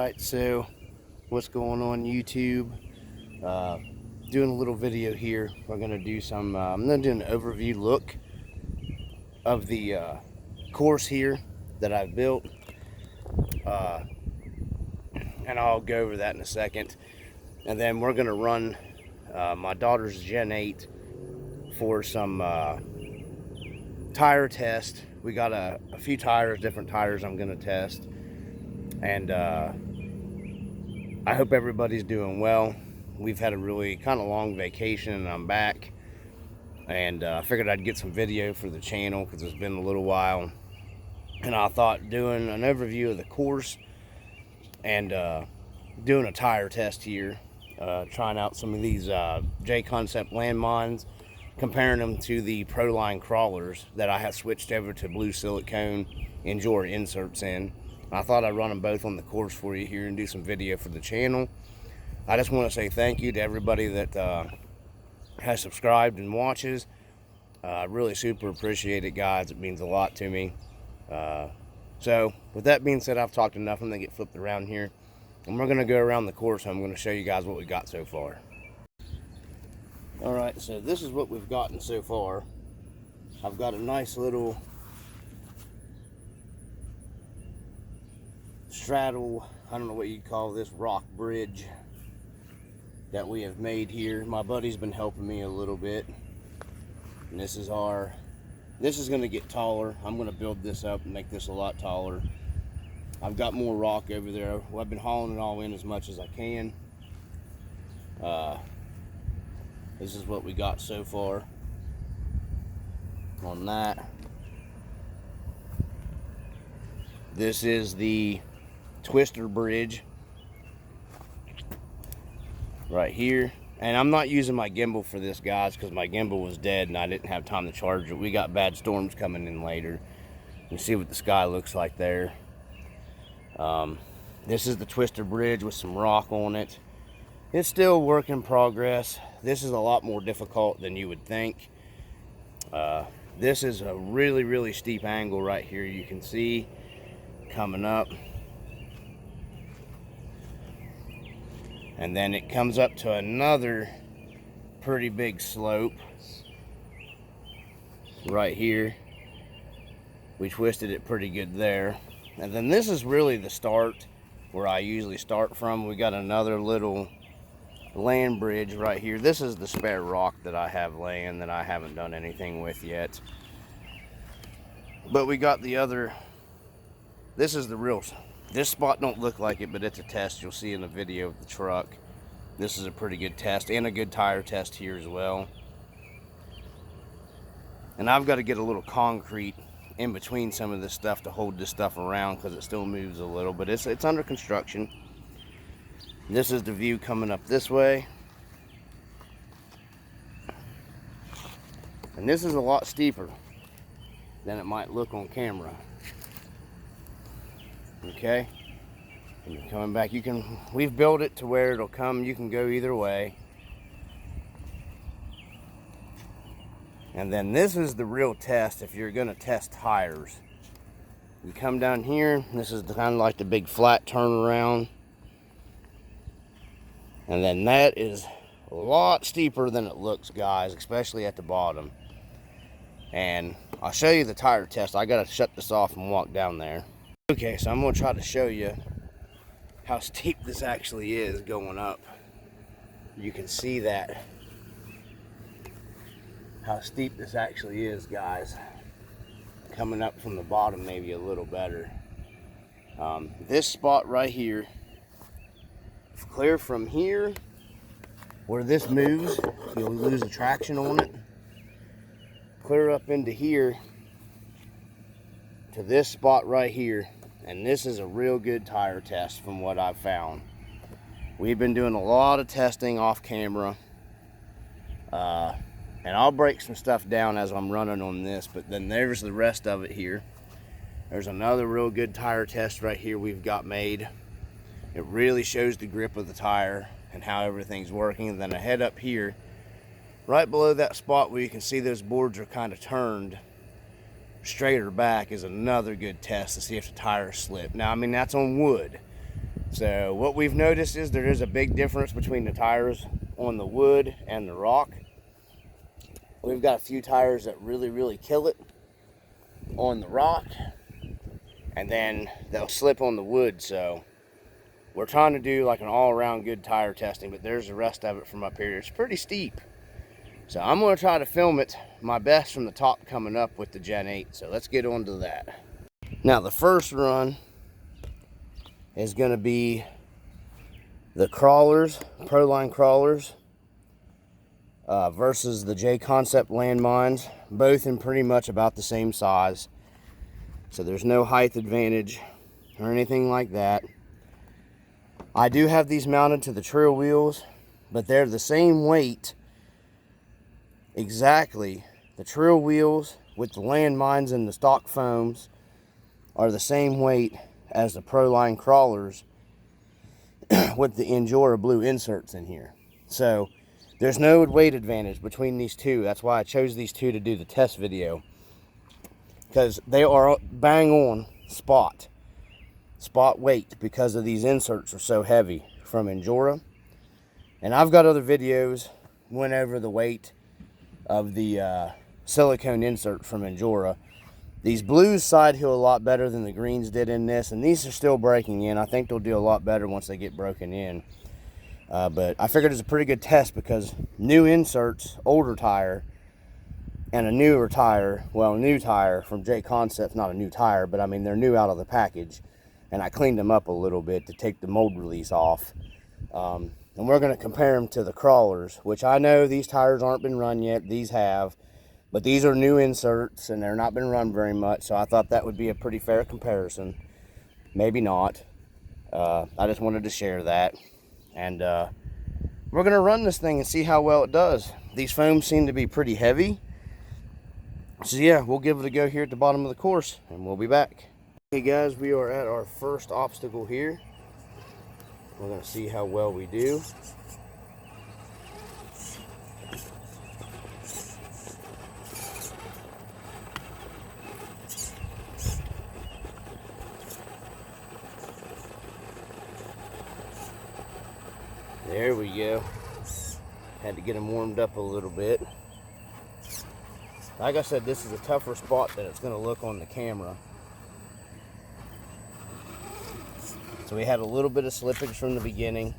Alright, so what's going on YouTube? Doing a little video here. We're going to do some, I'm going to do an overview look of the course here that I've built. And I'll go over that in a second. And then we're going to run my daughter's Gen 8 for some tire test. We got a few tires, different tires I'm going to test. And I hope everybody's doing well. We've had a really kind of long vacation and I'm back. And I figured I'd get some video for the channel because it's been a little while. And I thought doing an overview of the course and doing a tire test here. Trying out some of these JConcepts Landmines, comparing them to the Proline Krawlers that I have switched over to blue silicone Endure inserts in. I thought I'd run them both on the course for you here and do some video for the channel. I just want to say thank you to everybody that has subscribed and watches. I really super appreciate it, guys. It means a lot to me. So with that being said, I've talked enough. I'm going to get flipped around here. And we're going to go around the course. I'm going to show you guys what we got so far. Alright, so this is what we've gotten so far. I've got a nice little straddle, I don't know what you'd call this, rock bridge that we have made here. My buddy's been helping me a little bit. And this is going to get taller. I'm going to build this up and make this a lot taller. I've got more rock over there. Well, I've been hauling it all in as much as I can. This is what we got so far on that. This is the twister bridge right here. And I'm not using my gimbal for this, guys, because my gimbal was dead and I didn't have time to charge it. We got bad storms coming in later. You see what the sky looks like there. This is the twister bridge with some rock on it. It's still a work in progress. This is a lot more difficult than you would think. This is a really, really steep angle right here. You can see coming up. And then it comes up to another pretty big slope right here. We twisted it pretty good there. And then this is really the start where I usually start from. We got another little land bridge right here. This is the spare rock that I have laying that I haven't done anything with yet. But we got the other, this is the real, this spot don't look like it, but it's a test. You'll see in the video of the truck. This is a pretty good test and a good tire test here as well. And I've got to get a little concrete in between some of this stuff to hold this stuff around because it still moves a little, but it's under construction. This is the view coming up this way. And this is a lot steeper than it might look on camera. Okay? And you're coming back, we've built it to where it'll come, you can go either way. And then this is the real test if you're gonna test tires. You come down here, this is kind of like the big flat turnaround. And then that is a lot steeper than it looks, guys, especially at the bottom. And I'll show you the tire test. I gotta shut this off and walk down there. Okay, so I'm gonna try to show you how steep this actually is going up. You can see that. How steep this actually is, guys. Coming up from the bottom maybe a little better. This spot right here, clear from here where this moves, you'll lose the traction on it. Clear up into here to this spot right here, and this is a real good tire test from what I've found. We've been doing a lot of testing off camera. And I'll break some stuff down as I'm running on this, but then there's the rest of it here. There's another real good tire test right here we've got made. It really shows the grip of the tire and how everything's working. And then I head up here, right below that spot where you can see those boards are kind of turned straighter back, is another good test to see if the tires slip. Now, I mean, that's on wood. So what we've noticed is there is a big difference between the tires on the wood and the rock. We've got a few tires that really kill it on the rock, and then they'll slip on the wood. So we're trying to do like an all-around good tire testing, but there's the rest of it from up here. It's pretty steep. So I'm going to try to film it my best from the top coming up with the Gen 8. So let's get on to that. Now the first run is going to be the Krawlers, Proline Krawlers, versus the JConcepts Landmines, both in pretty much about the same size. So there's no height advantage or anything like that. I do have these mounted to the trail wheels, but they're the same weight exactly. The trail wheels with the Landmines and the stock foams are the same weight as the Proline Krawlers with the Endura blue inserts in here. So there's no weight advantage between these two. That's why I chose these two to do the test video, because they are bang on spot weight, because of these inserts are so heavy from Endura. And I've got other videos went over the weight of the silicone insert from Endura. These blues side hill a lot better than the greens did in this, and these are still breaking in. I think they'll do a lot better once they get broken in. But I figured it's a pretty good test, because new inserts, older tire, and a newer tire, well, new tire from JConcepts, not a new tire, but I mean they're new out of the package, and I cleaned them up a little bit to take the mold release off. And we're going to compare them to the Krawlers, which I know these tires aren't been run yet. These have. But these are new inserts, and they're not been run very much, so I thought that would be a pretty fair comparison. Maybe not. I just wanted to share that. And we're going to run this thing and see how well it does. These foams seem to be pretty heavy. So yeah, we'll give it a go here at the bottom of the course, and we'll be back. Hey guys, we are at our first obstacle here. We're going to see how well we do. There we go. Had to get them warmed up a little bit. Like I said, this is a tougher spot than it's going to look on the camera. So we had a little bit of slippage from the beginning.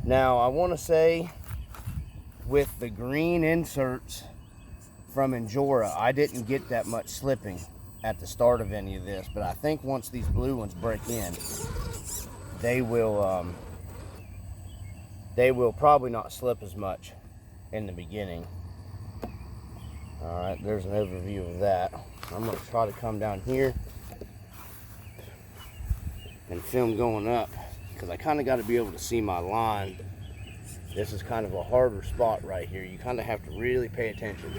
Now I want to say, with the green inserts from Endura, I didn't get that much slipping at the start of any of this, but I think once these blue ones break in, they will probably not slip as much in the beginning. Alright, there's an overview of that. I'm going to try to come down here and film going up, because I kind of got to be able to see my line. This is kind of a harder spot right here. You kind of have to really pay attention.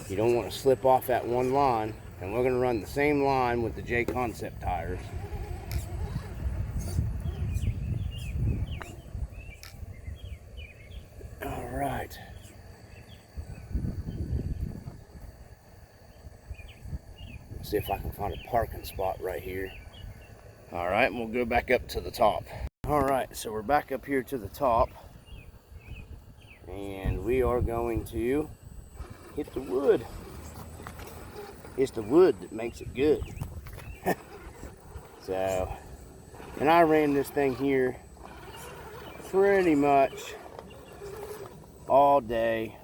You don't want to slip off that one line, and we're going to run the same line with the JConcepts tires. Alright. See if I can find a parking spot right here. Alright, and we'll go back up to the top. Alright, so we're back up here to the top, and we are going to hit the wood. It's the wood that makes it good. So, and I ran this thing here pretty much all day,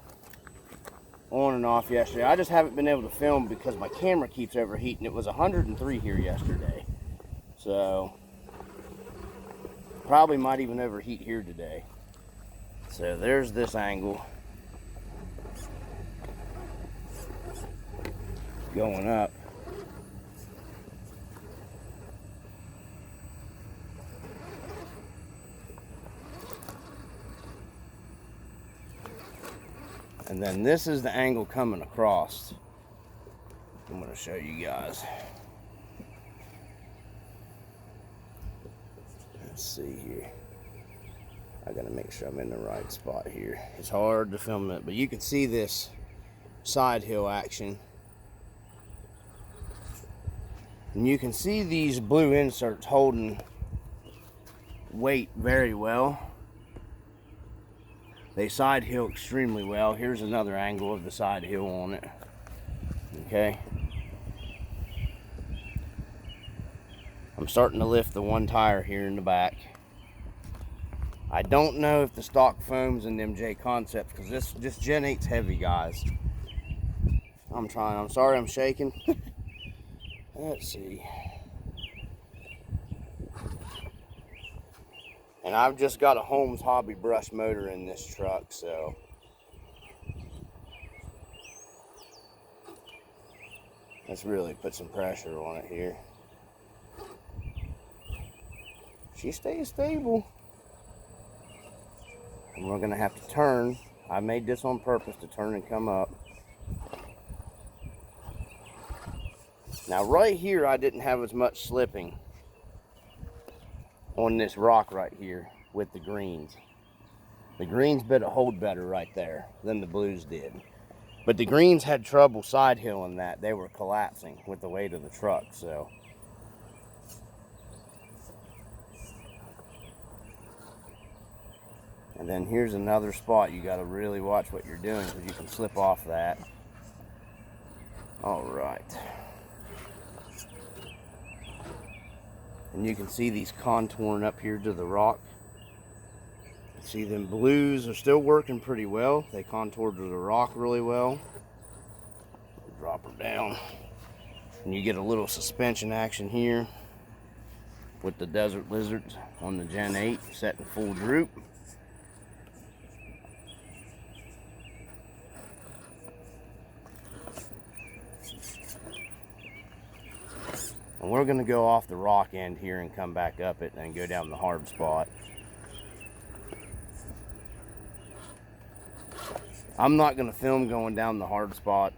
on and off yesterday. I just haven't been able to film because my camera keeps overheating. It was 103 here yesterday, so probably might even overheat here today. So there's this angle going up. And then this is the angle coming across. I'm going to show you guys. Let's see here. I got to make sure I'm in the right spot here. It's hard to film it, but you can see this side hill action. And you can see these blue inserts holding weight very well. They side hill extremely well. Here's another angle of the side hill on it. Okay. I'm starting to lift the one tire here in the back. I don't know if the stock foams in them JConcepts, because this Gen 8's heavy, guys. I'm sorry I'm shaking. Let's see. And I've just got a Holmes Hobby brush motor in this truck, so let's really put some pressure on it here. She stays stable. And we're gonna have to turn. I made this on purpose to turn and come up. Now right here, I didn't have as much slipping on this rock right here with the greens. The greens better hold better right there than the blues did. But the greens had trouble side hilling that. They were collapsing with the weight of the truck, so. And then here's another spot you gotta really watch what you're doing, because you can slip off that. All right. And you can see these contouring up here to the rock. See, them blues are still working pretty well. They contour to the rock really well. Drop her down. And you get a little suspension action here with the Desert Lizards on the Gen 8 set in full droop. And we're going to go off the rock end here and come back up it and go down the hard spot. I'm not going to film going down the hard spot,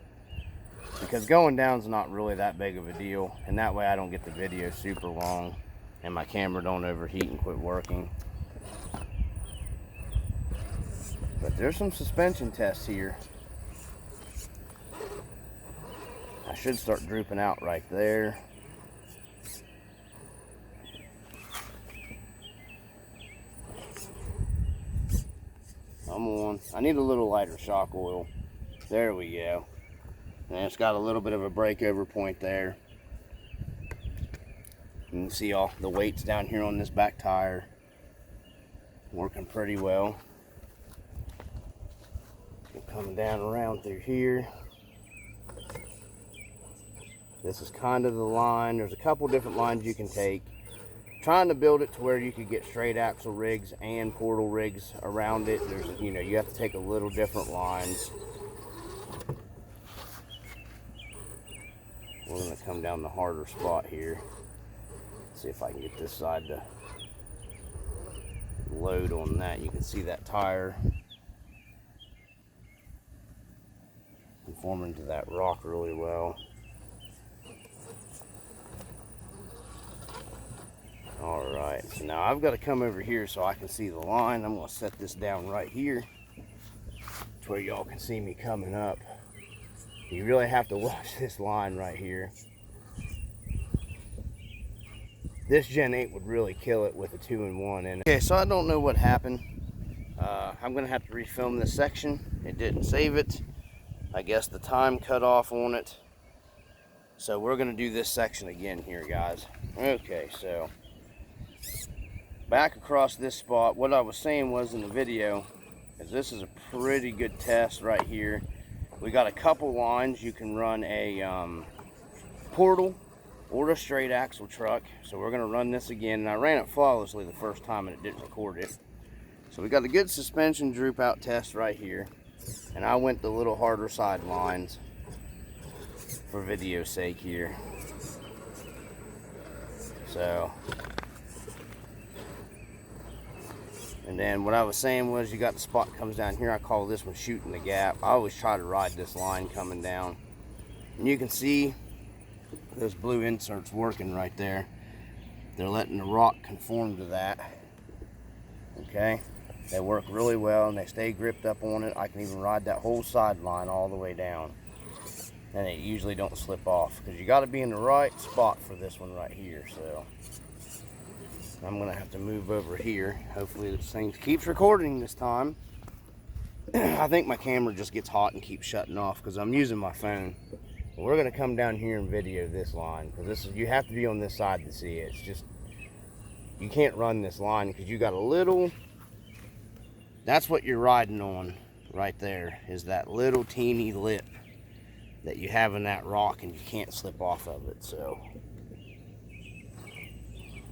because going down is not really that big of a deal, and that way I don't get the video super long and my camera don't overheat and quit working. But there's some suspension tests here. I should start drooping out right there. Come on. I need a little lighter shock oil. There we go. And it's got a little bit of a breakover point there. You can see all the weights down here on this back tire. Working pretty well. Coming down around through here. This is kind of the line. There's a couple different lines you can take. Trying to build it to where you could get straight axle rigs and portal rigs around it. There's, you have to take a little different lines. We're going to come down the harder spot here. See if I can get this side to load on that. You can see that tire conforming to that rock really well. All right, so now I've got to come over here so I can see the line. I'm going to set this down right here to where y'all can see me coming up. You really have to watch this line right here. This Gen 8 would really kill it with a 2-in-1 in it. Okay, so I don't know what happened. I'm going to have to refilm this section. It didn't save it. I guess the time cut off on it. So we're going to do this section again here, guys. Okay, so back across this spot, what I was saying was in the video is this is a pretty good test right here. We got a couple lines. You can run a portal or a straight axle truck. So we're going to run this again, and I ran it flawlessly the first time and it didn't record it. So we got a good suspension droop out test right here, and I went the little harder side lines for video's sake here. So, and then what I was saying was you got the spot comes down here. I call this one shooting the gap. I always try to ride this line coming down. And you can see those blue inserts working right there. They're letting the rock conform to that. Okay, they work really well and they stay gripped up on it. I can even ride that whole sideline all the way down. and they usually don't slip off, because you got to be in the right spot for this one right here. So I'm gonna have to move over here. Hopefully this thing keeps recording this time. I think my camera just gets hot and keeps shutting off because I'm using my phone. But we're gonna come down here and video this line, because this is, you have to be on this side to see it. It's just, you can't run this line because you got a little, that's what you're riding on right there, is that little teeny lip that you have in that rock, and you can't slip off of it. So,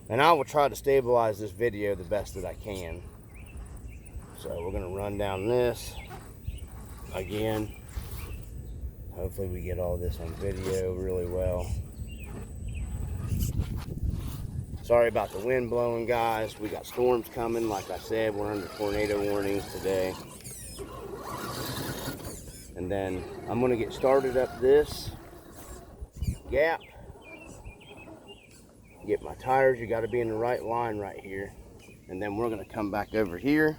and I will try to stabilize this video the best that I can. So we're gonna run down this again. Hopefully we get all this on video really well. Sorry about the wind blowing, guys. We got storms coming. Like I said, we're under tornado warnings today. And then I'm gonna get started up this gap. Get my tires. You gotta be in the right line right here. And then we're gonna come back over here.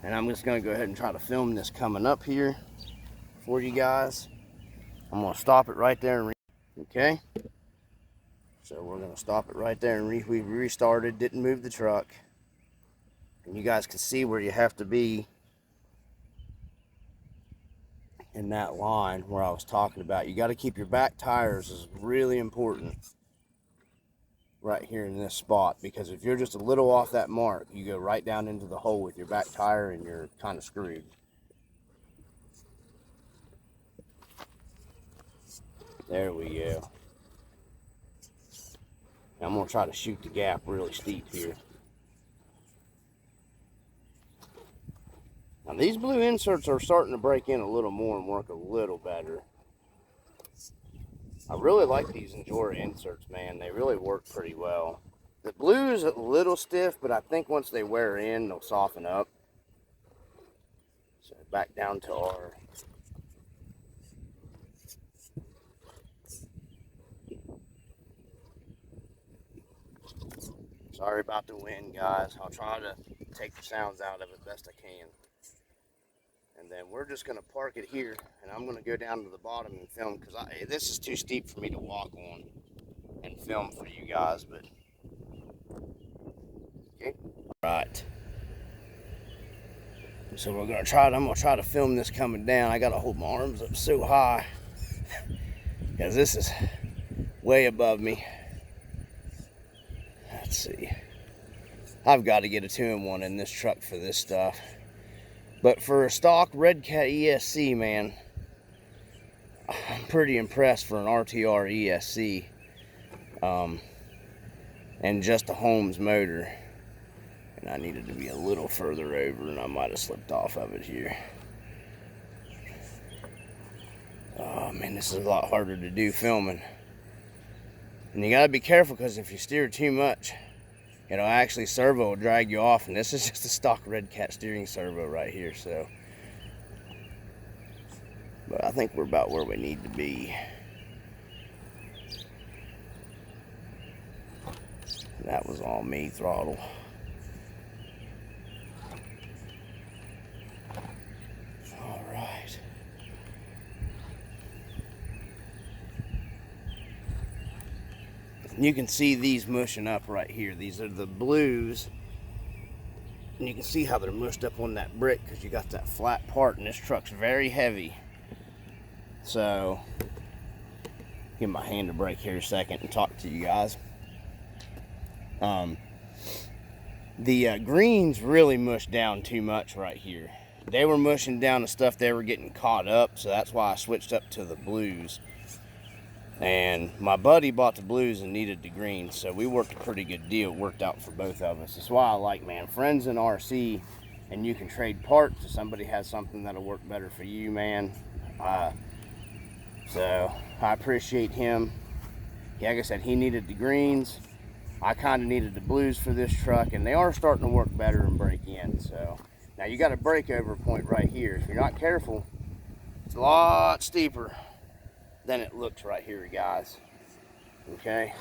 And I'm just gonna go ahead and try to film this coming up here for you guys. I'm gonna stop it right there and okay. So we're gonna stop it right there and we restarted, didn't move the truck. And you guys can see where you have to be in that line where I was talking about. You gotta keep your back tires, is really important right here in this spot, because if you're just a little off that mark, you go right down into the hole with your back tire and you're kind of screwed. There we go. Now I'm gonna try to shoot the gap really steep here. Now these blue inserts are starting to break in a little more and work a little better. I really like these Endura inserts, man. They really work pretty well. The blue is a little stiff, but I think once they wear in, they'll soften up. So back down to our sorry about the wind, guys. I'll try to take the sounds out of it best I can. And then we're just gonna park it here, and I'm gonna go down to the bottom and film, because this is too steep for me to walk on and film for you guys. But okay, all right. So we're gonna try. I'm gonna try to film this coming down. I gotta hold my arms up so high because this is way above me. Let's see. I've got to get a 2-in-1 in this truck for this stuff. But for a stock Red Cat ESC, man, I'm pretty impressed for an RTR ESC. And just a Holmes motor. And I needed to be a little further over, and I might have slipped off of it here. Oh man, this is a lot harder to do filming. And you gotta be careful, because if you steer too much, it'll actually servo will drag you off, and this is just a stock Red Cat steering servo right here. So, but I think we're about where we need to be. That was all me, throttle. All right. You can see these mushing up right here. These are the blues. And you can see how they're mushed up on that brick, because you got that flat part, and this truck's very heavy. So, give my hand a break here a second and talk to you guys. The greens really mushed down too much right here. They were mushing down the stuff, they were getting caught up, so that's why I switched up to the blues. And my buddy bought the blues and needed the greens, so we worked a pretty good deal. It worked out for both of us. That's why I like, man, friends in RC, and you can trade parts if somebody has something that'll work better for you, man. So I appreciate him. Like I said, he needed the greens. I kind of needed the blues for this truck, and they are starting to work better and break in. So now you got a breakover point right here. If you're not careful, it's a lot steeper than it looks right here, guys. Okay,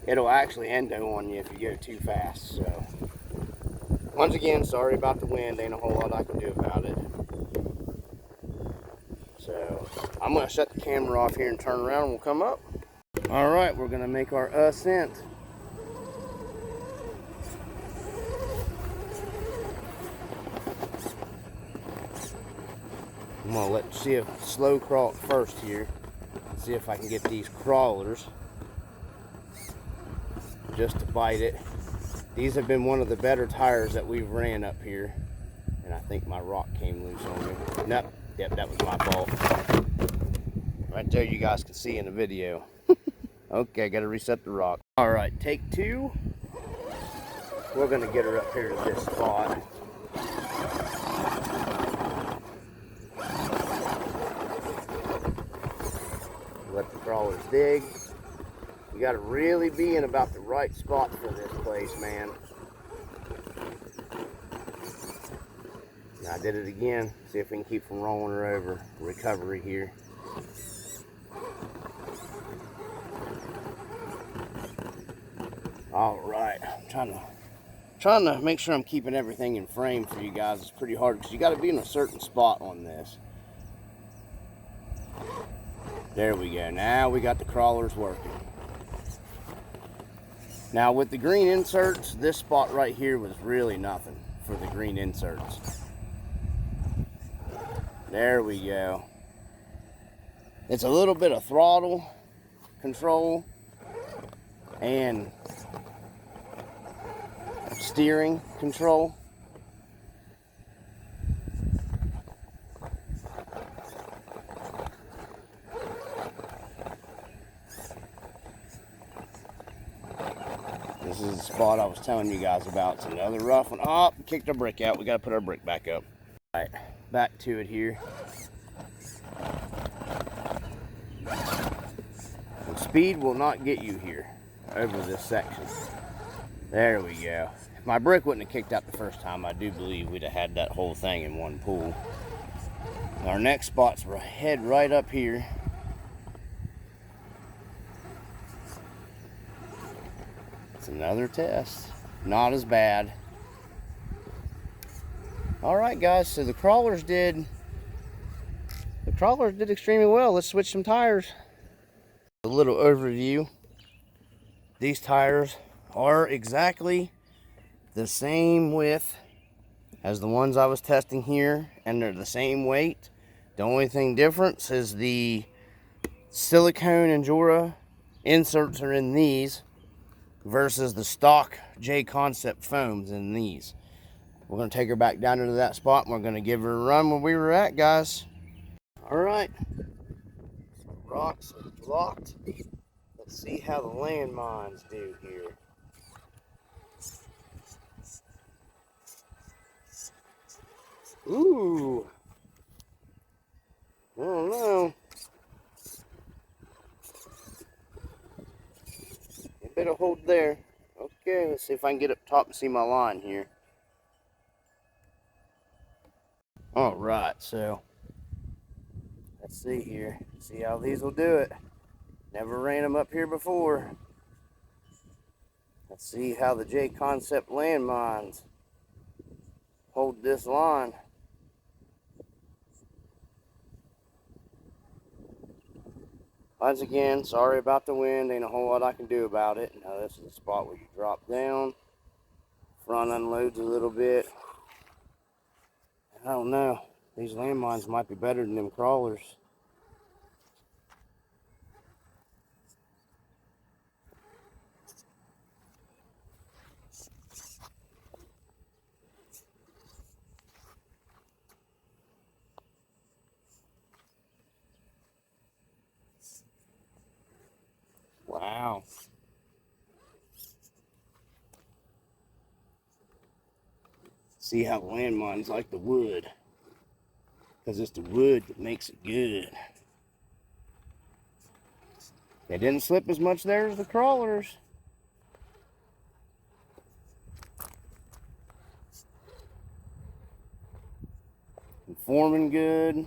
it'll actually endo on you if you go too fast. So Once again, sorry about the wind. Ain't a whole lot I can do about it. So I'm going to shut the camera off here and turn around and we'll come up. All right, we're going to make our ascent. I'm going to see a slow crawl first here. See if I can get these crawlers just to bite it. These have been one of the better tires that we've ran up here. And I think my rock came loose on me. Nope. Yep, that was my fault. Right there, you guys can see in the video. Okay, got to reset the rock. All right, take two. We're going to get her up here to this spot. Let the crawlers dig. You got to really be in about the right spot for this place, man. Now I did it again. See if we can keep from rolling her over. Recovery here. All right, I'm trying to make sure I'm keeping everything in frame for you guys. It's pretty hard because you got to be in a certain spot on this. There we go. Now we got the crawlers working. Now with the green inserts, this spot right here was really nothing for the green inserts. There we go. It's a little bit of throttle control and steering control. This is the spot I was telling you guys about. It's another rough one. Oh, kicked our brick out. We got to put our brick back up. All right, back to it here. And speed will not get you here over this section. There we go. If my brick wouldn't have kicked out the first time, I do believe we'd have had that whole thing in one pull. Our next spot's head right up here. It's another test. Not as bad. All right, guys. So the crawlers did extremely well. Let's switch some tires. A little overview. These tires are exactly the same width as the ones I was testing here, and they're the same weight. The only thing difference is the silicone Endura inserts are in these versus the stock JConcepts foams in these. We're going to take her back down into that spot and we're going to give her a run where we were at, guys. All right, rocks are blocked. Let's see how the landmines do here. Ooh, I don't know. A bit of hold there. Okay, let's see if I can get up top and see my line here. All right, so let's see here. See how these will do it. Never ran them up here before. Let's see how the JConcepts landmines hold this line. Once again, sorry about the wind. Ain't a whole lot I can do about it. Now this is the spot where you drop down. Front unloads a little bit. I don't know. These landmines might be better than them crawlers. Wow. See how landmines like the wood. Because it's the wood that makes it good. They didn't slip as much there as the crawlers. Forming good.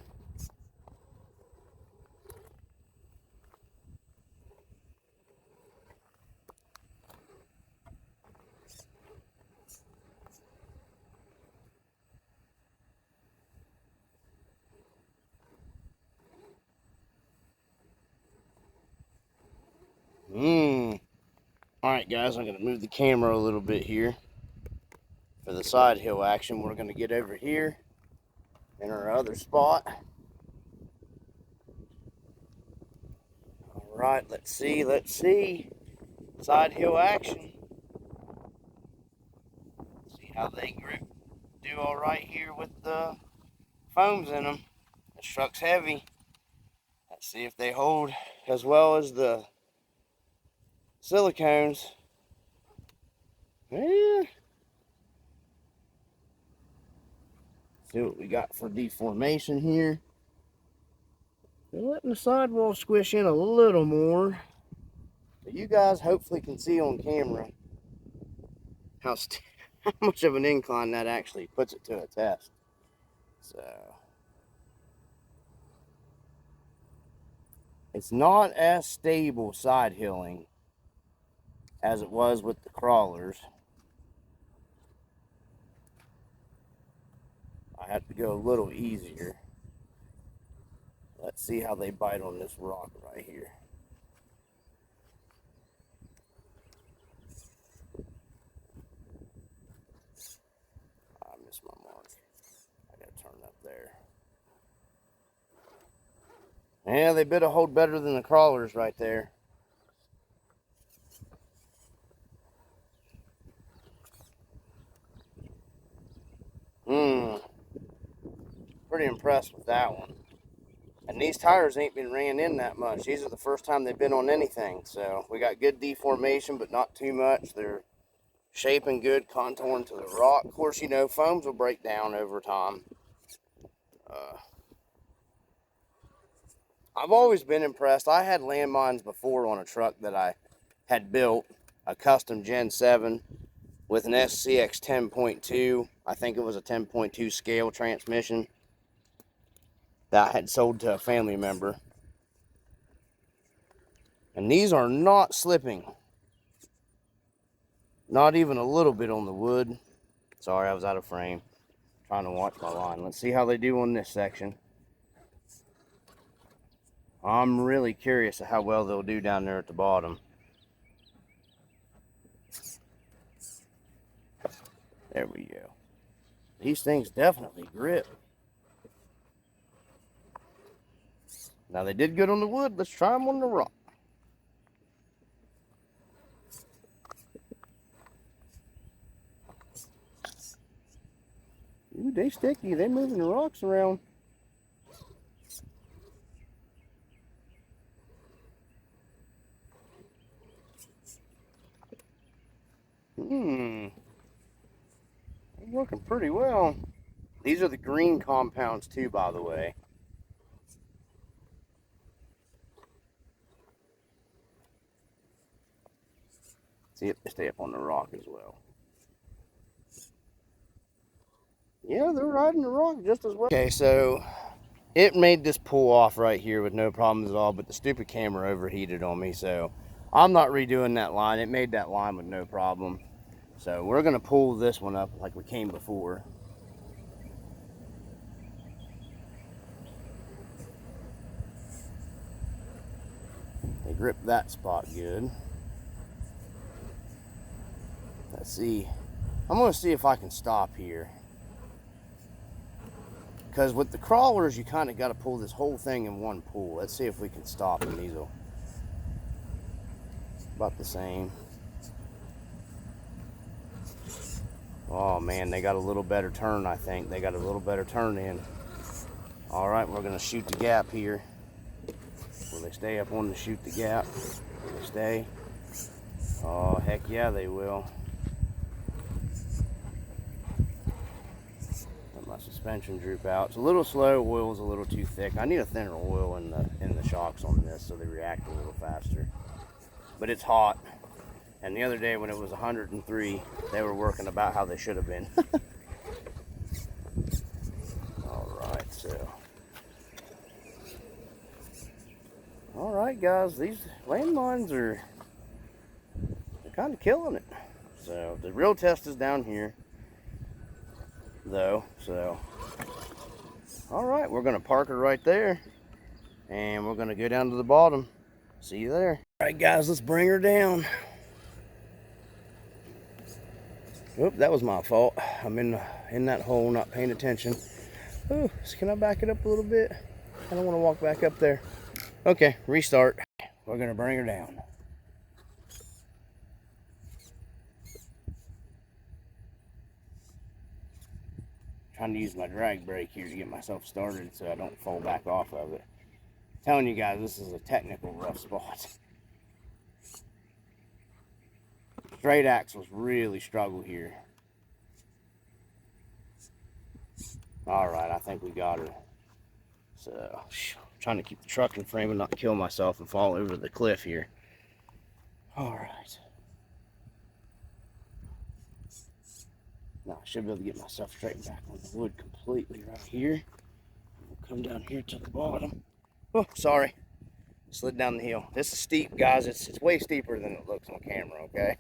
Alright guys, I'm going to move the camera a little bit here for the side hill action. We're going to get over here in our other spot. Alright, let's see. Side hill action. See how they do alright here with the foams in them. This truck's heavy. Let's see if they hold as well as the silicones. Yeah. See what we got for deformation here. They're letting the sidewall squish in a little more. But you guys hopefully can see on camera how much of an incline that actually puts it to a test. So it's not as stable side hilling as it was with the crawlers. I have to go a little easier. Let's see how they bite on this rock right here. I missed my mark. I gotta turn up there. Yeah, they better hold better than the crawlers right there. Pretty impressed with that one. And these tires ain't been ran in that much. These are the first time they've been on anything. So we got good deformation, but not too much. They're shaping good, contouring to the rock. Of course, you know, foams will break down over time. I've always been impressed. I had landmines before on a truck that I had built, a custom Gen 7 with an SCX 10.2. I think it was a 10.2 scale transmission that I had sold to a family member. And these are not slipping. Not even a little bit on the wood. Sorry, I was out of frame. Trying to watch my line. Let's see how they do on this section. I'm really curious of how well they'll do down there at the bottom. There we go. These things definitely grip. Now they did good on the wood. Let's try them on the rock. Ooh, they sticky. They moving the rocks around. They're working pretty well. These are the green compounds too, by the way. See if they stay up on the rock as well. Yeah, they're riding the rock just as well. Okay, so it made this pull off right here with no problems at all, but the stupid camera overheated on me, so I'm not redoing that line. It made that line with no problem. So we're gonna pull this one up like we came before. They grip that spot good. Let's see. I'm gonna see if I can stop here. Because with the crawlers, you kind of got to pull this whole thing in one pull. Let's see if we can stop them. These will about the same. Oh man, they got a little better turn, I think. They got a little better turn in. All right, we're gonna shoot the gap here. Will they stay up on the shoot the gap? Will they stay? Oh, heck yeah, they will. Suspension droop out. It's a little slow. Oil's a little too thick. I need a thinner oil in the shocks on this so they react a little faster. But it's hot. And the other day when it was 103, they were working about how they should have been. Alright, so. Alright guys, these landmines they're kind of killing it. So the real test is down here though, so all right, we're gonna park her right there and we're gonna go down to the bottom. See you there. All right guys, let's bring her down. Oop, that was my fault. I'm in that hole, not paying attention. Oh, so can I back it up a little bit? I don't want to walk back up there. Okay, restart. We're gonna bring her down. Trying to use my drag brake here to get myself started so I don't fall back off of it. I'm telling you guys, this is a technical rough spot. Straight axles really struggle here. Alright, I think we got her. So, I'm trying to keep the truck in frame and not kill myself and fall over the cliff here. Alright. Now I should be able to get myself straightened back on the wood completely right here. We'll come down here to the bottom. Oh, sorry. Slid down the hill. This is steep, guys. It's way steeper than it looks on camera, okay?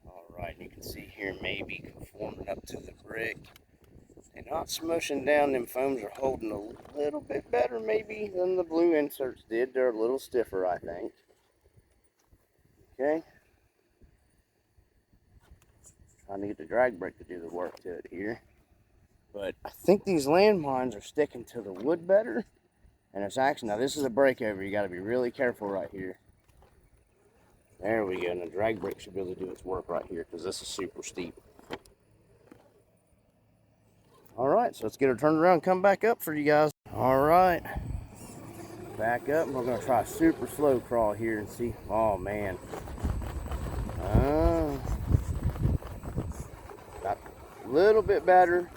Alright, you can see here maybe conforming up to the brick. And not smushing down. Them foams are holding a little bit better maybe than the blue inserts did. They're a little stiffer, I think. Okay. Trying to get the drag brake to do the work to it here. But I think these landmines are sticking to the wood better. And it's actually, now this is a breakover. You got to be really careful right here. There we go. And the drag brake should be able to do its work right here because this is super steep. Alright, so let's get her turned around and come back up for you guys. Alright. Back up. We're going to try a super slow crawl here and see. Oh, man. Got a little bit better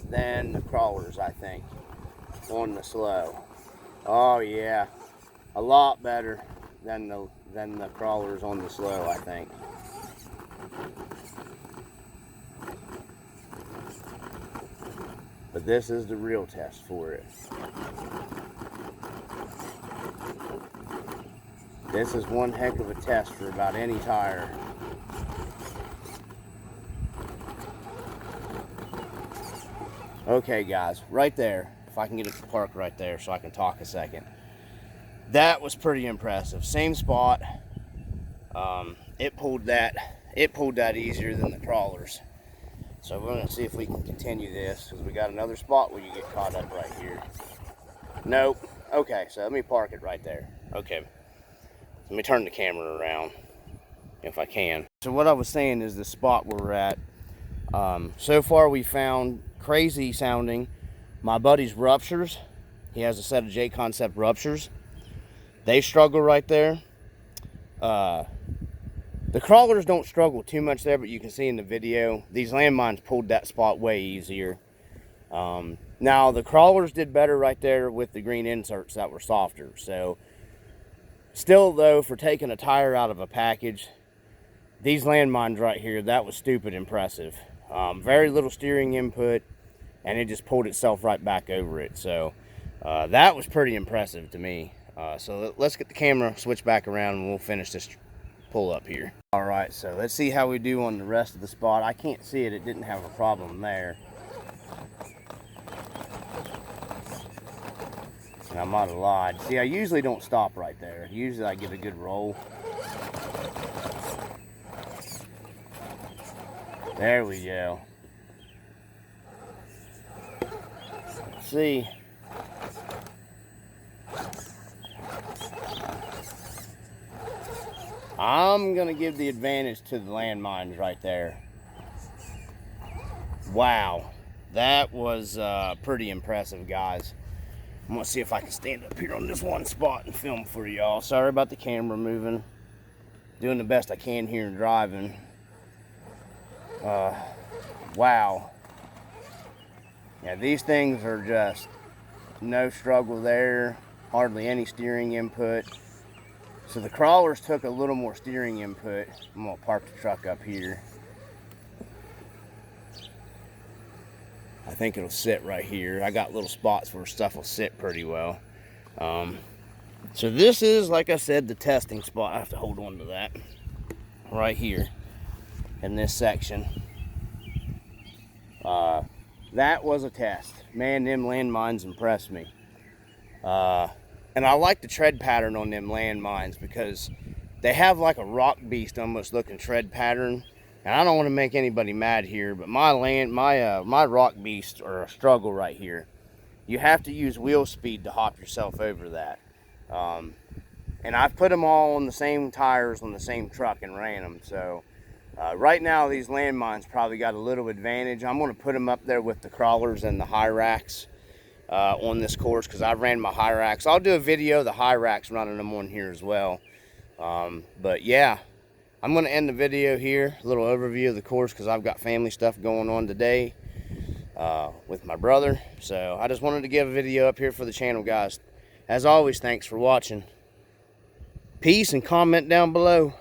than the crawlers, I think, on the slow. Oh, yeah. A lot better than the crawlers on the slow, I think. But this is the real test for it. This is one heck of a test for about any tire. Okay, guys, right there. If I can get it to park right there so I can talk a second. That was pretty impressive. Same spot. It pulled that easier than the crawlers. So we're going to see if we can continue this, because we got another spot where you get caught up right here. Nope. Okay, so let me park it right there. Okay. Let me turn the camera around, if I can. So what I was saying is the spot where we're at. So far we found crazy sounding. My buddy's ruptures. He has a set of JConcepts ruptures. They struggle right there. The crawlers don't struggle too much there, but you can see in the video, these landmines pulled that spot way easier. Now, the crawlers did better right there with the green inserts that were softer. So, still though, for taking a tire out of a package, these landmines right here, that was stupid impressive. Very little steering input, and it just pulled itself right back over it. So, that was pretty impressive to me. So, let's get the camera switched back around, and we'll finish this pull up here. Alright, so let's see how we do on the rest of the spot. I can't see it. It didn't have a problem there. And I might have lied. See, I usually don't stop right there. Usually I get a good roll. There we go. Let's see. I'm going to give the advantage to the landmines right there. Wow. That was pretty impressive, guys. I'm going to see if I can stand up here on this one spot and film for y'all. Sorry about the camera moving. Doing the best I can here and driving. Wow. Yeah, these things are just no struggle there. Hardly any steering input. So the crawlers took a little more steering input. I'm going to park the truck up here. I think it'll sit right here. I got little spots where stuff will sit pretty well. So this is, like I said, the testing spot. I have to hold on to that right here in this section. that was a test. Man, them landmines impressed me. And I like the tread pattern on them landmines because they have like a rock beast almost looking tread pattern. And I don't want to make anybody mad here, but my rock beasts are a struggle right here. You have to use wheel speed to hop yourself over that. And I've put them all on the same tires on the same truck and ran them. So right now these landmines probably got a little advantage. I'm going to put them up there with the crawlers and the high racks on this course because I ran my high racks. I'll do a video of the high racks running them on here as well. But yeah, I'm going to end the video here. A little overview of the course because I've got family stuff going on today with my brother. So I just wanted to give a video up here for the channel, guys. As always, thanks for watching. Peace, and comment down below.